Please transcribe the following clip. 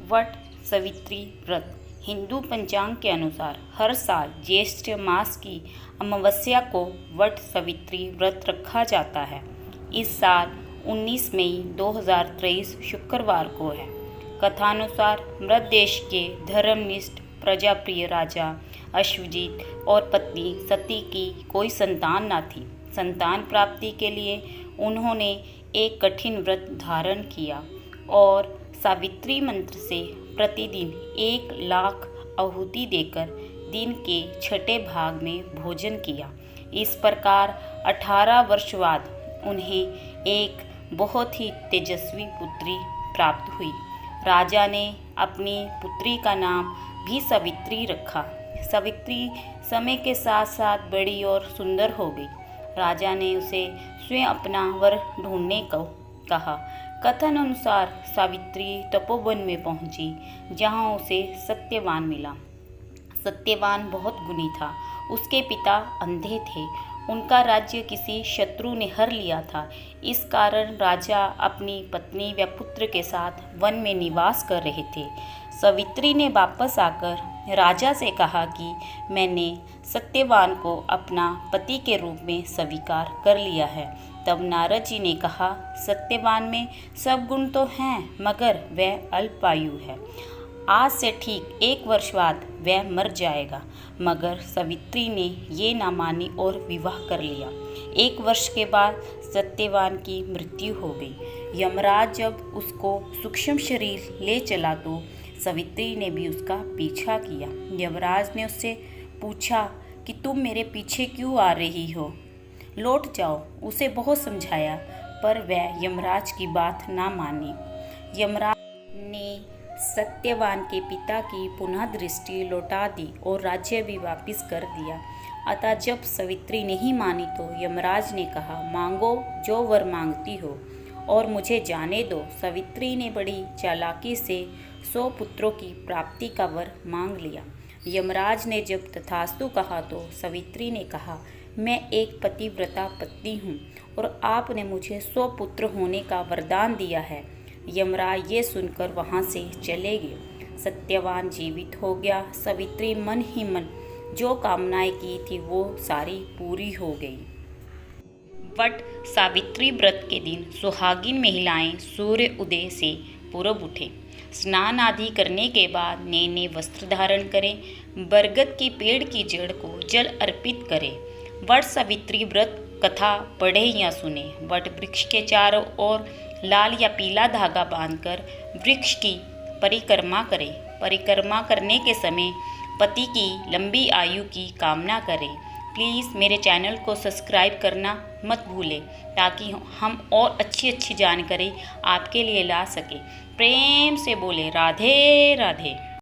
वट सावित्री व्रत हिंदू पंचांग के अनुसार हर साल ज्येष्ठ मास की अमावस्या को वट सावित्री व्रत रखा जाता है। इस साल 19 मई 2023 शुक्रवार को है। कथानुसार मृत देश के धर्मनिष्ठ प्रजाप्रिय राजा अश्वजीत और पत्नी सती की कोई संतान न थी। संतान प्राप्ति के लिए उन्होंने एक कठिन व्रत धारण किया और सावित्री मंत्र से प्रतिदिन 1,00,000 आहुति देकर दिन के छठे भाग में भोजन किया। इस प्रकार 18 वर्ष बाद उन्हें एक बहुत ही तेजस्वी पुत्री प्राप्त हुई। राजा ने अपनी पुत्री का नाम भी सावित्री रखा। सावित्री समय के साथ साथ बड़ी और सुंदर हो गई। राजा ने उसे स्वयं अपना वर ढूंढने को कहा। कथन अनुसार सावित्री तपोवन में पहुंची, जहां उसे सत्यवान मिला। सत्यवान बहुत गुणी था। उसके पिता अंधे थे। उनका राज्य किसी शत्रु ने हर लिया था। इस कारण राजा अपनी पत्नी व पुत्र के साथ वन में निवास कर रहे थे। सावित्री ने वापस आकर राजा से कहा कि मैंने सत्यवान को अपना पति के रूप में स्वीकार कर लिया है। तब नारद जी ने कहा, सत्यवान में सब गुण तो हैं, मगर वह अल्पायु है। आज से ठीक 1 वर्ष बाद वह मर जाएगा। मगर सावित्री ने ये ना मानी और विवाह कर लिया। 1 वर्ष के बाद सत्यवान की मृत्यु हो गई। यमराज जब उसको सूक्ष्म शरीर ले चला तो सावित्री ने भी उसका पीछा किया। यमराज ने उससे पूछा कि तुम मेरे पीछे क्यों आ रही हो, लौट जाओ। उसे बहुत समझाया, पर वह यमराज की बात ना मानी। यमराज ने सत्यवान के पिता की पुनः दृष्टि लौटा दी और राज्य भी वापस कर दिया। अतः जब सावित्री नहीं मानी तो यमराज ने कहा, मांगो जो वर मांगती हो और मुझे जाने दो। सावित्री ने बड़ी चालाकी से 100 पुत्रों की प्राप्ति का वर मांग लिया। यमराज ने जब तथास्तु कहा तो सावित्री ने कहा, मैं एक पतिव्रता पत्नी हूँ और आपने मुझे 100 पुत्र होने का वरदान दिया है। यमराज ये सुनकर वहाँ से चले गए। सत्यवान जीवित हो गया। सावित्री मन ही मन जो कामनाएं की थी वो सारी पूरी हो गई। वट सावित्री व्रत के दिन सुहागिन महिलाएं सूर्य उदय से पूर्व उठें, स्नान आदि करने के बाद नए नए वस्त्र धारण करें, बरगद के पेड़ की जड़ को जल अर्पित करें, वट सावित्री व्रत कथा पढ़े या सुने, वट वृक्ष के चारों ओर लाल या पीला धागा बांधकर वृक्ष की परिक्रमा करें। परिक्रमा करने के समय पति की लंबी आयु की कामना करें। प्लीज़ मेरे चैनल को सब्सक्राइब करना मत भूलें, ताकि हम और अच्छी जानकारी आपके लिए ला सकें। प्रेम से बोले राधे राधे।